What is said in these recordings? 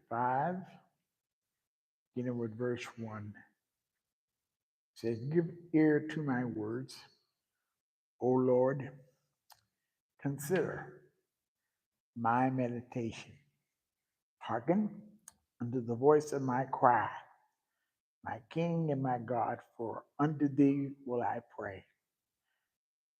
5, beginning with verse 1. It says, "Give ear to my words, O Lord, consider my meditation. Hearken unto the voice of my cry, my King and my God, for unto thee will I pray.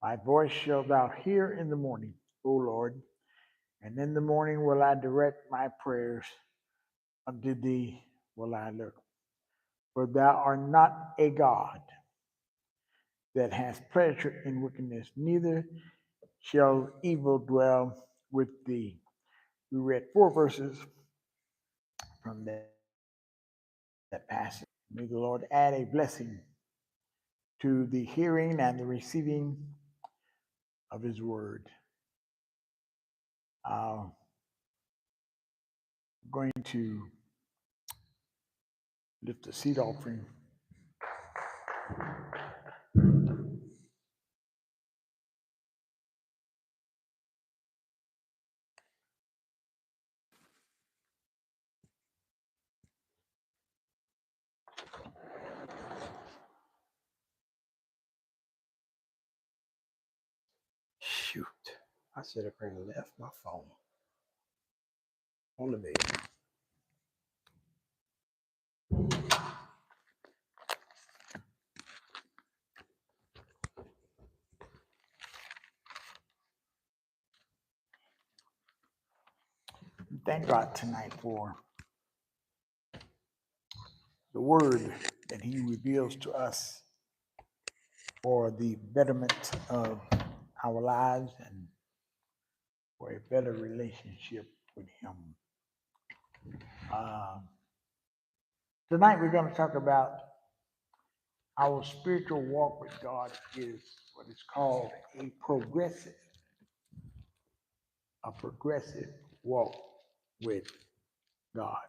My voice shalt thou hear in the morning, O Lord, and in the morning will I direct my prayers. Unto thee will I look. For thou art not a God that has pleasure in wickedness, neither shall evil dwell with thee." We read 4 verses from that passage. May the Lord add a blessing to the hearing and the receiving of his word. I'm going to lift the seed offering. Shoot, I should have left my phone on the bed. Thank God tonight for the word that he reveals to us for the betterment of our lives and for a better relationship with him. Tonight we're going to talk about our spiritual walk with God is what is called a progressive walk with God.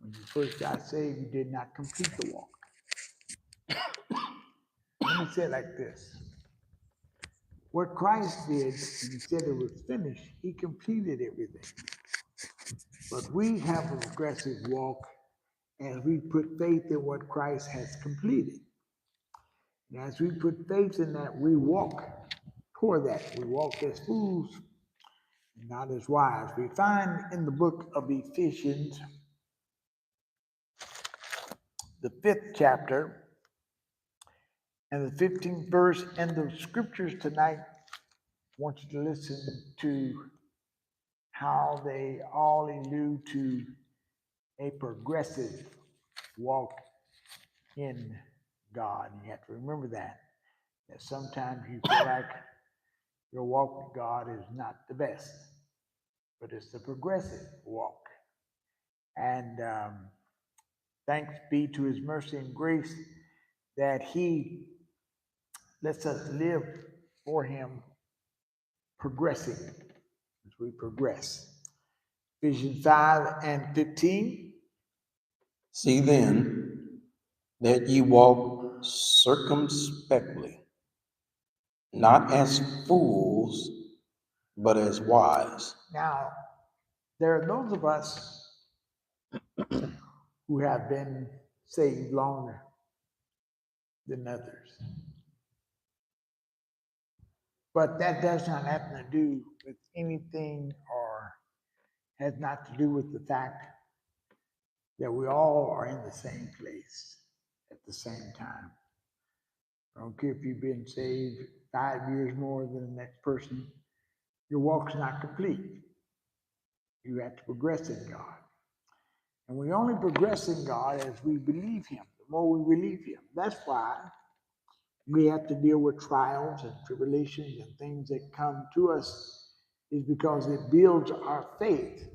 When you first got saved, you did not complete the walk. Let me say it like this. What Christ did, when he said it was finished, he completed everything. But we have a progressive walk as we put faith in what Christ has completed. And as we put faith in that, we walk toward that. We walk as fools and not as wise. We find in the book of Ephesians, the 5th chapter, and the 15th verse, and the scriptures tonight, I want you to listen to how they all allude to a progressive walk in God. And you have to remember that sometimes you feel like your walk with God is not the best, but it's the progressive walk. And thanks be to his mercy and grace that he lets us live for him, progressing as we progress. Ephesians 5 and 15. "See then that ye walk circumspectly, not as fools, but as wise." Now, there are those of us who have been saved longer than others. But that does not have to do with anything or has not to do with the fact that we all are in the same place at the same time. I don't care if you've been saved 5 years more than the next person, your walk's not complete. You have to progress in God. And we only progress in God as we believe him. The more we believe him. That's why we have to deal with trials and tribulations and things that come to us, is because it builds our faith.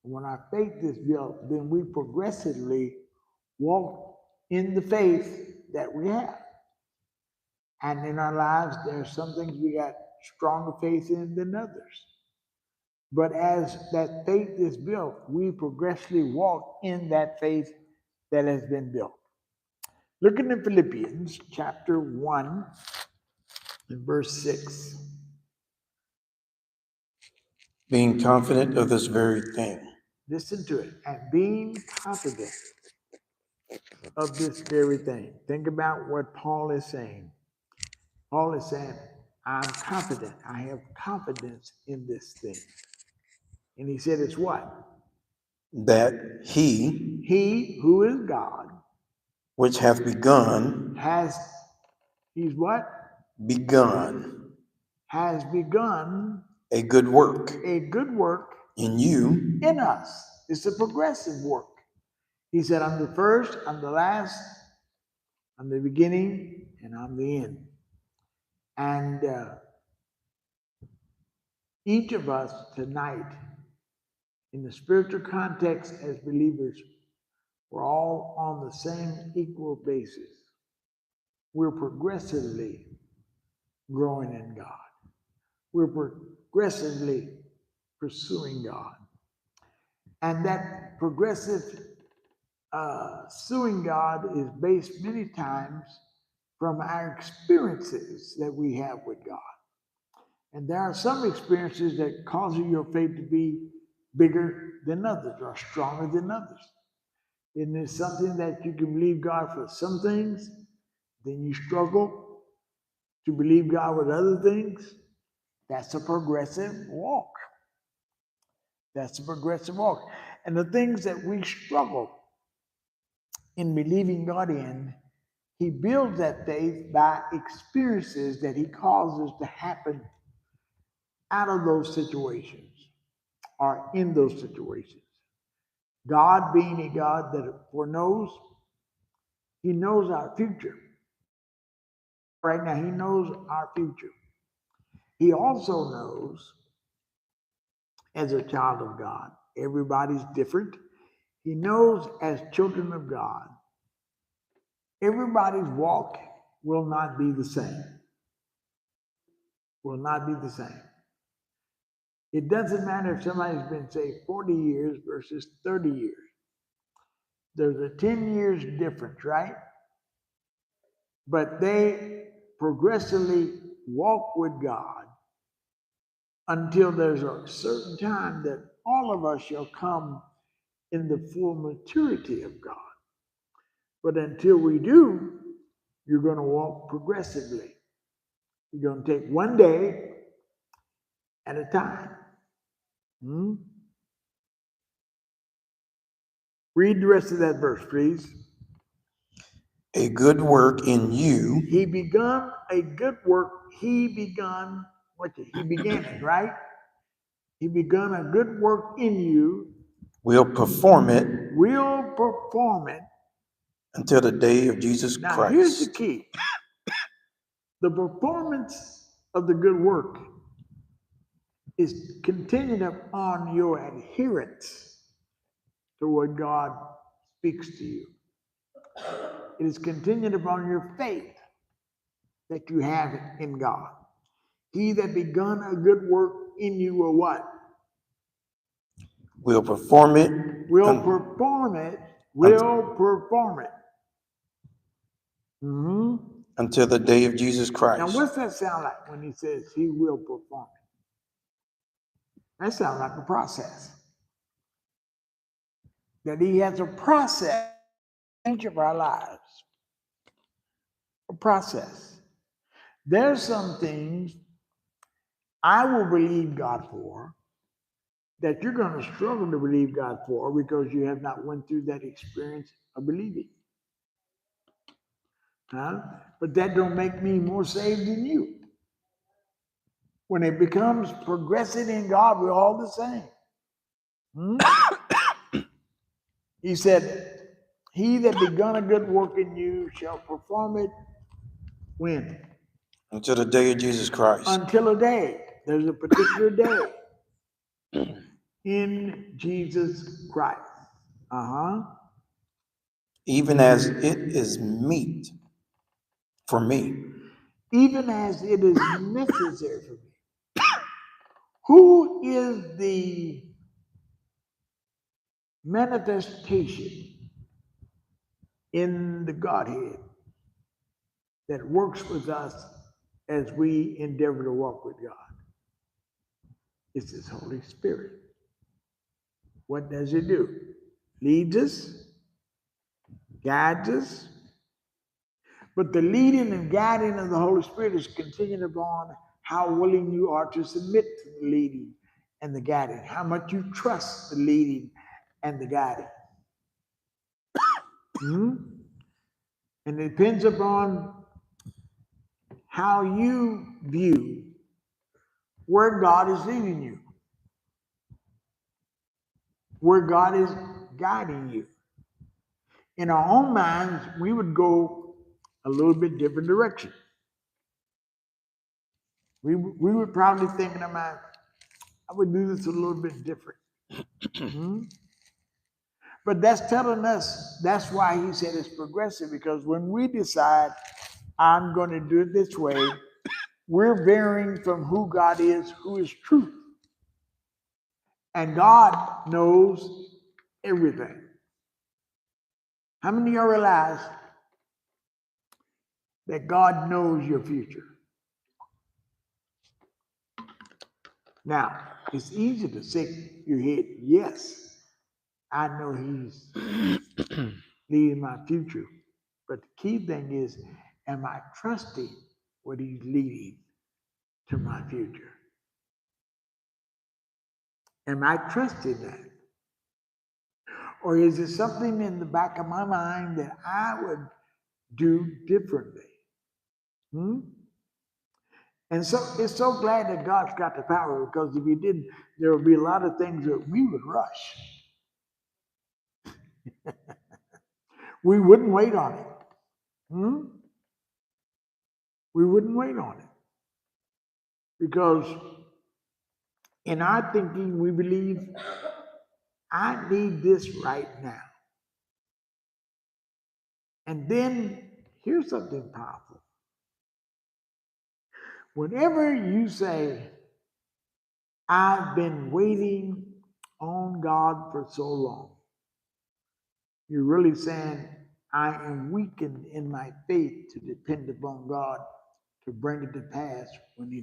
When our faith is built, then we progressively walk in the faith that we have. And in our lives, there are some things we got stronger faith in than others. But as that faith is built, we progressively walk in that faith that has been built. Looking at Philippians chapter 1 and verse 6. being confident of this very thing. Listen to it. And being confident of this very thing. Think about what Paul is saying. Paul is saying, I'm confident. I have confidence in this thing. And he said, it's what? That he who is God, which hath begun, he's what? Begun Has begun a good work in you. In us. It's a progressive work. He said, I'm the first, I'm the last, I'm the beginning, and I'm the end. And each of us tonight, in the spiritual context as believers, we're all on the same equal basis. We're progressively growing in God. We're progressively pursuing God. And that progressive pursuing God is based many times from our experiences that we have with God. And there are some experiences that cause your faith to be bigger than others or stronger than others. And it's something that you can believe God for some things, then you struggle to believe God with other things. That's a progressive walk. That's a progressive walk. And the things that we struggle in believing God in, he builds that faith by experiences that he causes to happen out of those situations or in those situations. God being a God that foreknows, he knows our future. Right now, he knows our future. He also knows, as a child of God, everybody's different. He knows, as children of God, everybody's walk will not be the same. Will not be the same. It doesn't matter if somebody's been saved 40 years versus 30 years. There's a 10 years difference, right? But they progressively walk with God until there's a certain time that all of us shall come in the full maturity of God. But until we do, you're going to walk progressively. You're going to take one day at a time. Read the rest of that verse, please. A good work in you. He begun a good work. He began it, right? He begun a good work in you. Will perform it until the day of Jesus Christ. Now, here's the key. The performance of the good work is contingent upon your adherence to what God speaks to you. It is contingent upon your faith that you have in God. He that begun a good work in you will what? Will perform it. Will perform it. Until the day of Jesus Christ. Now, what's that sound like when he says he will perform it? That sounds like a process. That he has a process in each of our lives. A process. There's some things I will believe God for that you're going to struggle to believe God for because you have not went through that experience of believing. But that don't make me more saved than you. When it becomes progressive in God, we're all the same. He said, he that begun a good work in you shall perform it when? Until the day of Jesus Christ. Until a day. There's a particular day in Jesus Christ. Even as it is meet for me. Even as it is necessary for me. Who is the manifestation in the Godhead that works with us as we endeavor to walk with God? It's His Holy Spirit. What does it do? Leads us, guides us. But the leading and guiding of the Holy Spirit is contingent upon how willing you are to submit to the leading and the guiding, how much you trust the leading and the guiding. Hmm? And it depends upon how you view where God is leading you, where God is guiding you. In our own minds, we would go a little bit different direction. We would probably think in our mind, I would do this a little bit different. Hmm? But that's telling us, that's why he said it's progressive, because when we decide, I'm going to do it this way, we're varying from who God is, who is truth. And God knows everything. How many of you realize that God knows your future? Now, it's easy to shake your head, yes, I know He's leading my future. But the key thing is, am I trusting what He's leading to my future? Am I trusting that? Or is it something in the back of my mind that I would do differently? Hmm? And so it's so glad that God's got the power, because if He didn't, there would be a lot of things that we would rush. We wouldn't wait on it. Hmm? We wouldn't wait on it. Because in our thinking, we believe, I need this right now. And then here's something powerful. Whenever you say, I've been waiting on God for so long, you're really saying, I am weakened in my faith to depend upon God to bring it to pass when He